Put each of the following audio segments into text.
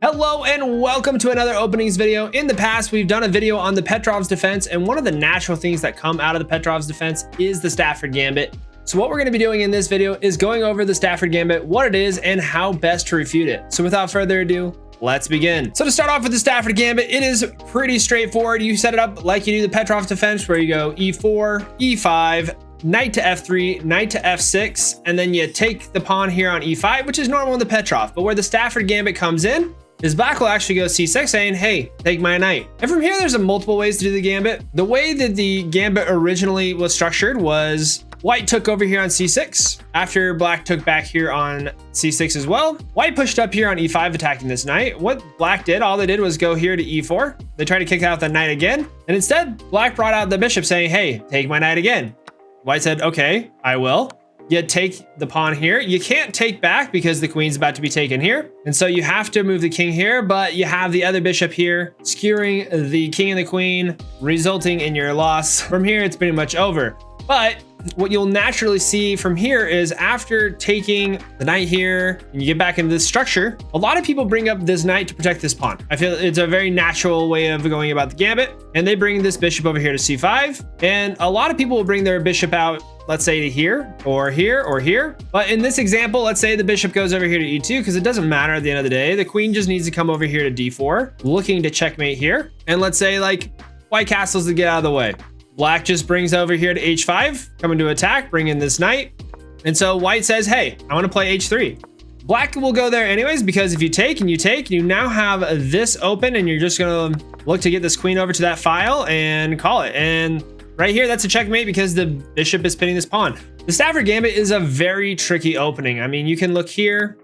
Hello and welcome to another openings video. In the past, we've done a video on the Petrov's defense, and one of the natural things that come out of the Petrov's defense is the Stafford Gambit. So what we're going to be doing in this video is going over the Stafford Gambit, what it is, and how best to refute it. So without further ado, let's begin. So to start off with the Stafford Gambit, it is pretty straightforward. You set it up like you do the Petrov's defense, where you go e4, e5, knight to f3, knight to f6, and then you take the pawn here on e5, which is normal in the Petrov. But where the Stafford Gambit comes in is black will actually go c6 saying, hey, take my knight. And from here, there's multiple ways to do the gambit. The way that the gambit originally was structured was white took over here on c6. After black took back here on c6 as well. White pushed up here on e5 attacking this knight. What black did, all they did was go here to e4. They tried to kick out the knight again. And instead, black brought out the bishop saying, hey, take my knight again. White said, okay, I will. You take the pawn here. You can't take back because the queen's about to be taken here. And so you have to move the king here, but you have the other bishop here, skewering the king and the queen, resulting in your loss. From here, it's pretty much over. But what you'll naturally see from here is after taking the knight here and you get back into this structure, a lot of people bring up this knight to protect this pawn. I feel it's a very natural way of going about the gambit. And they bring this bishop over here to c5. And a lot of people will bring their bishop out, let's say to here or here or here. But in this example, let's say the bishop goes over here to e2 because it doesn't matter at the end of the day. The queen just needs to come over here to d4, looking to checkmate here. And let's say like white castles to get out of the way. Black just brings over here to h5, coming to attack, bring in this knight. And so white says, hey, I want to play h3. Black will go there anyways, because if you take and you take, you now have this open and you're just going to look to get this queen over to that file and call it. And right here, that's a checkmate because the bishop is pinning this pawn. The Stafford Gambit is a very tricky opening. I mean, you can look here,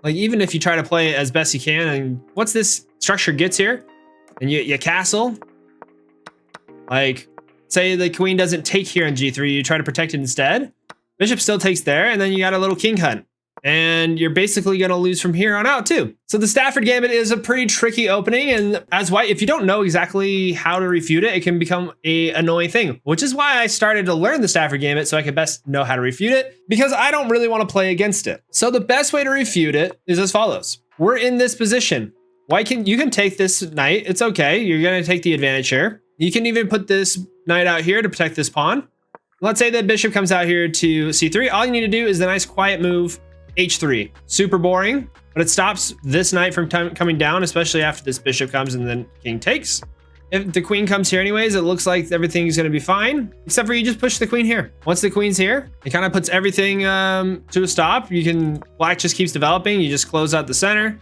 like even if you try to play it as best you can, and once this structure gets here and you castle, like say the queen doesn't take here on g3, you try to protect it instead. Bishop still takes there, and then you got a little king hunt. And you're basically going to lose from here on out too. So the Stafford Gambit is a pretty tricky opening. And as white, if you don't know exactly how to refute it, it can become an annoying thing, which is why I started to learn the Stafford Gambit so I could best know how to refute it, because I don't really want to play against it. So the best way to refute it is as follows. We're in this position. You can take this knight. It's okay. You're going to take the advantage here. You can even put this knight out here to protect this pawn. Let's say the bishop comes out here to c3. All you need to do is the nice quiet move h3. Super boring, but it stops this knight from coming down, especially after this bishop comes and then king takes. If the queen comes here anyways, it looks like everything's going to be fine, except for you just push the queen here. Once the queen's here, it kind of puts everything to a stop. Black just keeps developing. You just close out the center.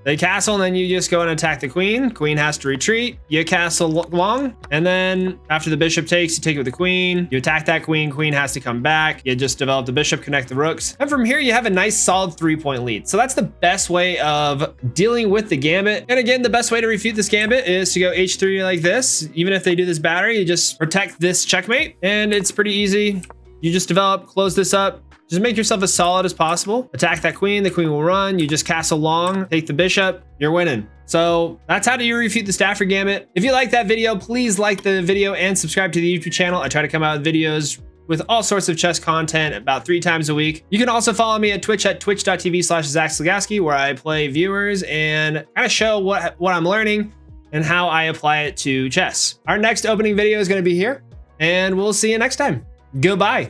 They castle, and then you just go and attack the queen. Queen has to retreat. You castle long, and then after the bishop takes, you take it with the queen. You attack that queen. Queen has to come back. You just develop the bishop, connect the rooks. And from here, you have a nice solid 3-point lead. So that's the best way of dealing with the gambit. And again, the best way to refute this gambit is to go h3 like this. Even if they do this battery, you just protect this checkmate, and it's pretty easy. You just develop, close this up. Just make yourself as solid as possible. Attack that queen. The queen will run. You just castle long, take the bishop. You're winning. So that's how do you refute the Stafford Gambit. If you like that video, please like the video and subscribe to the YouTube channel. I try to come out with videos with all sorts of chess content about 3 times a week. You can also follow me at Twitch at twitch.tv/ZachSlagaski, where I play viewers and kind of show what I'm learning and how I apply it to chess. Our next opening video is going to be here, and we'll see you next time. Goodbye.